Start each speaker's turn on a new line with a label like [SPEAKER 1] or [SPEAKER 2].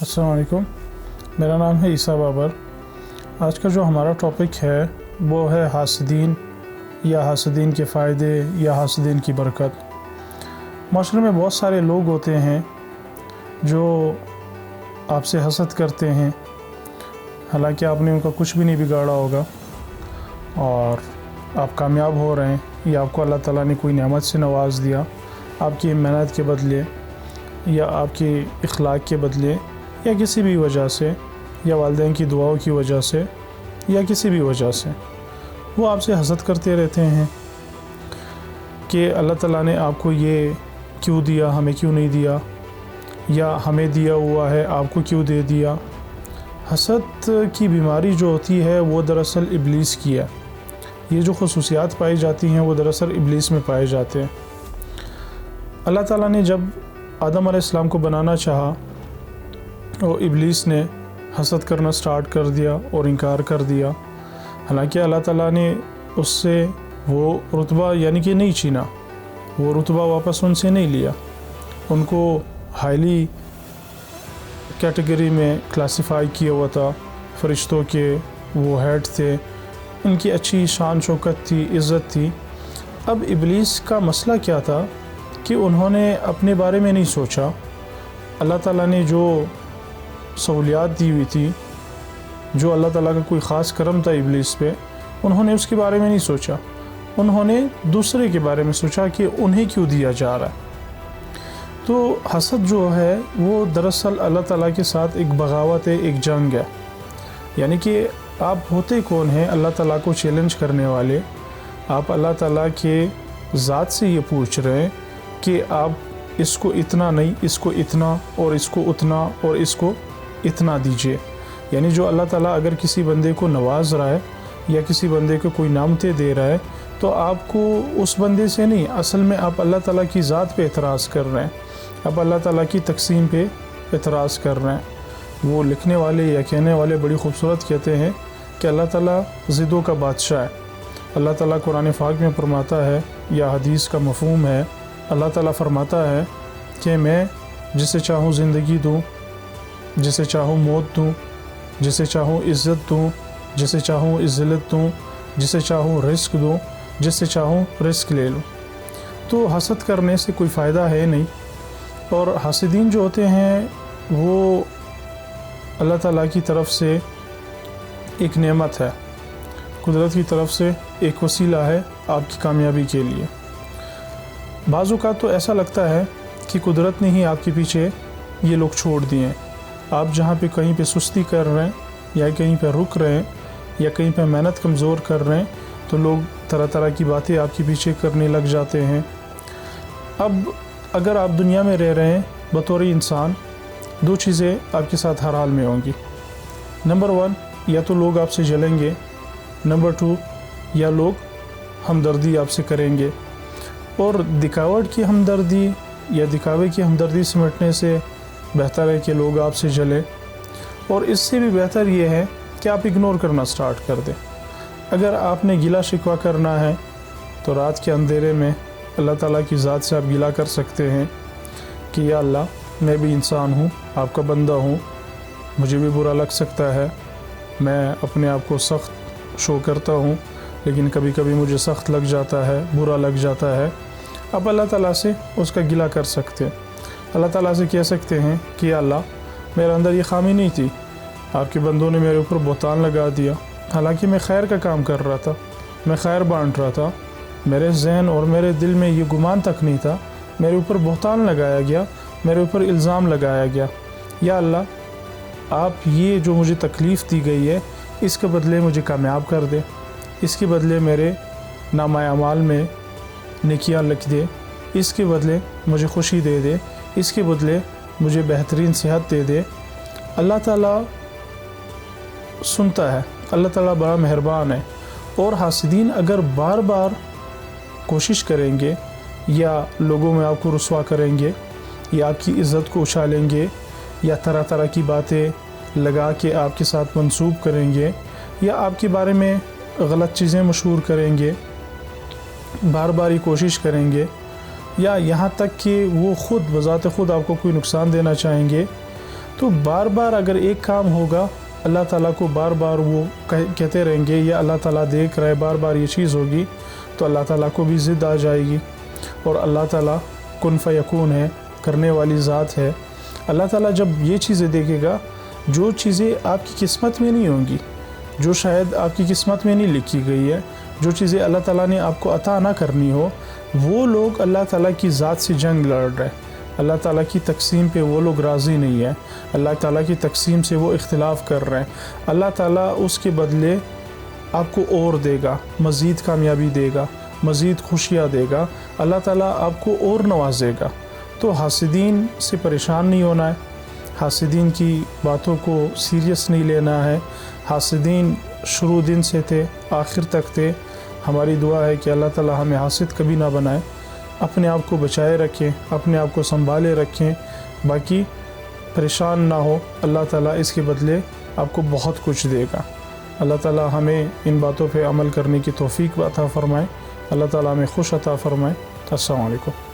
[SPEAKER 1] अस्सलाम वालेकुम। मेरा नाम है ईसा बाबर। आज का जो हमारा टॉपिक है वो है हासदीन या हासदीन के फ़ायदे या हासदीन की बरकत। माशरे में बहुत सारे लोग होते हैं जो आपसे हसद करते हैं, हालांकि आपने उनका कुछ भी नहीं बिगाड़ा होगा और आप कामयाब हो रहे हैं या आपको अल्लाह ताला ने कोई नेमत से नवाज दिया आपकी मेहनत के बदले या आपकी इखलाक के बदले या किसी भी वजह से या वालिदैन की दुआओं की वजह से या किसी भी वजह से वो आपसे हसद करते रहते हैं कि अल्लाह ताला ने आपको ये क्यों दिया, हमें क्यों नहीं दिया, या हमें दिया हुआ है आपको क्यों दे दिया। हसद की बीमारी जो होती है वो दरअसल इब्लीस की है। ये जो खसूसियात पाई जाती हैं वो दरअसल इब्लीस में पाए जाते हैं। अल्लाह ताला ने जब आदम अलैहिस्सलाम को बनाना चाहा और इब्लीस ने हसद करना स्टार्ट कर दिया और इनकार कर दिया। हालांकि अल्लाह ताला ने उससे वो रुतबा यानी कि नहीं छीना, वो रुतबा वापस उनसे नहीं लिया, उनको हाईली कैटेगरी में क्लासिफाई किया हुआ था। फरिश्तों के वो हेड थे, उनकी अच्छी शान शौकत थी, इज़्ज़त थी। अब इब्लीस का मसला क्या था कि उन्होंने अपने बारे में नहीं सोचा। अल्लाह ताला ने जो सहूलियात दी हुई थी, जो अल्लाह ताला का कोई ख़ास करम था इब्लीस पे, उन्होंने उसके बारे में नहीं सोचा। उन्होंने दूसरे के बारे में सोचा कि उन्हें क्यों दिया जा रहा है। तो हसद जो है वो दरअसल अल्लाह ताला के साथ एक बगावत है, एक जंग है। यानी कि आप होते कौन हैं अल्लाह ताला को चैलेंज करने वाले। आप अल्लाह ताला के ज़ात से ये पूछ रहे हैं कि आप इसको इतना नहीं, इसको इतना और इसको उतना और इसको इतना दीजिए। यानी जो अल्लाह ताला अगर किसी बंदे को नवाज रहा है या किसी बंदे को कोई नामते दे रहा है तो आपको उस बंदे से नहीं, असल में आप अल्लाह ताला की ज़ात पे एतराज़ कर रहे हैं, आप अल्लाह ताला की तकसीम पे एतराज़ कर रहे हैं। वो लिखने वाले या कहने वाले बड़ी खूबसूरत कहते हैं कि अल्लाह ताला ज़िद्दों का बादशाह है। अल्लाह ताला कुरान पाक में फरमाता है या हदीस का मफ़हूम है, अल्लाह ताला फरमाता है कि मैं जिसे चाहूँ ज़िंदगी दूँ, जिसे चाहूँ मौत दूँ, जिसे चाहूँ इज़्ज़त दूँ, जिसे चाहूँ इज़्ज़त दूँ, जिसे चाहूँ रिस्क दूँ, जिसे चाहूँ रिस्क ले लूँ। तो हसद करने से कोई फ़ायदा है नहीं। और हासिदीन जो होते हैं वो अल्लाह ताला की तरफ से एक नेमत है, कुदरत की तरफ से एक वसीला है आपकी कामयाबी के लिए। बाज़ औक़ात तो ऐसा लगता है कि कुदरत ने ही आपके पीछे ये लोग छोड़ दिए हैं। आप जहाँ पे कहीं पे सुस्ती कर रहे हैं या कहीं पे रुक रहे हैं या कहीं पे मेहनत कमज़ोर कर रहे हैं तो लोग तरह तरह की बातें आपके पीछे करने लग जाते हैं। अब अगर आप दुनिया में रह रहे हैं बतौर इंसान, दो चीज़ें आपके साथ हर हाल में होंगी। नंबर 1, या तो लोग आपसे जलेंगे, नंबर 2, या लोग हमदर्दी आपसे करेंगे। और दिखावट की हमदर्दी या दिखावे की हमदर्दी सिमटने से बेहतर है कि लोग आपसे जलें। और इससे भी बेहतर ये है कि आप इग्नोर करना स्टार्ट कर दें। अगर आपने गिला शिकवा करना है तो रात के अंधेरे में अल्लाह ताला की ज़ात से आप गिला कर सकते हैं कि या अल्लाह, मैं भी इंसान हूँ, आपका बंदा हूँ, मुझे भी बुरा लग सकता है, मैं अपने आप को सख्त शो करता हूँ लेकिन कभी कभी मुझे सख्त लग जाता है, बुरा लग जाता है। आप अल्लाह ताला से उसका गिला कर सकते हैं। अल्लाह ताला से कह सकते हैं कि या अल्लाह, मेरे अंदर ये खामी नहीं थी, आपके बंदों ने मेरे ऊपर बहतान लगा दिया, हालांकि मैं खैर का काम कर रहा था, मैं खैर बांट रहा था, मेरे जहन और मेरे दिल में ये गुमान तक नहीं था, मेरे ऊपर बहतान लगाया गया, मेरे ऊपर इल्ज़ाम लगाया गया। या अल्लाह, आप ये जो मुझे तकलीफ़ दी गई है इसके बदले मुझे कामयाब कर दे, इसके बदले मेरे नामा अमाल में नेकियां लिख दे, इसके बदले मुझे खुशी दे दे, इसके बदले मुझे बेहतरीन सेहत दे दे। अल्लाह ताला सुनता है, अल्लाह ताला बड़ा मेहरबान है। और हासिदीन अगर बार बार कोशिश करेंगे या लोगों में आपको रुसवा करेंगे या आपकी इज़्ज़त को उछालेंगे या तरह तरह की बातें लगा के आपके साथ मंसूब करेंगे या आपके बारे में गलत चीज़ें मशहूर करेंगे, बार बार ही कोशिश करेंगे या यहाँ तक कि वो ख़ुद बज़ात ख़ुद आपको कोई नुकसान देना चाहेंगे, تو بار بار اگر ایک کام ہوگا اللہ تعالیٰ کو بار بار وہ کہتے رہیں گے یا اللہ تعالیٰ دیکھ رہا ہے بار بار یہ چیز ہوگی تو اللہ تعالیٰ کو بھی ضد آ جائے گی. اور اللہ تعالیٰ کن فیکون ہے, کرنے والی ذات ہے. اللہ تعالیٰ جب یہ چیزیں دیکھے گا, جو چیزیں آپ کی قسمت میں نہیں ہوں گی, جو شاید آپ کی قسمت میں نہیں لکھی گئی ہے, جو چیزیں اللہ تعالیٰ نے آپ کو عطا نہ کرنی ہو, وہ لوگ اللہ تعالیٰ کی ذات سے جنگ لڑ رہے ہیں. اللہ تعالیٰ کی تقسیم پہ وہ لوگ راضی نہیں ہیں, اللہ تعالیٰ کی تقسیم سے وہ اختلاف کر رہے ہیں. اللہ تعالیٰ اس کے بدلے آپ کو اور دے گا, مزید کامیابی دے گا, مزید خوشیاں دے گا, اللہ تعالیٰ آپ کو اور نوازے گا. تو حاسدین سے پریشان نہیں ہونا ہے, حاسدین کی باتوں کو سیریس نہیں لینا ہے. حاسدین شروع دن سے تھے, آخر تک تھے. ہماری دعا ہے کہ اللہ تعالیٰ ہمیں حاسد کبھی نہ بنائے. اپنے آپ کو بچائے رکھیں, اپنے آپ کو سنبھالے رکھیں, باقی پریشان نہ ہو. اللہ تعالیٰ اس کے بدلے آپ کو بہت کچھ دے گا. اللہ تعالیٰ ہمیں ان باتوں پہ عمل کرنے کی توفیق عطا فرمائے. اللہ تعالیٰ ہمیں خوش عطا فرمائے. السلام علیکم.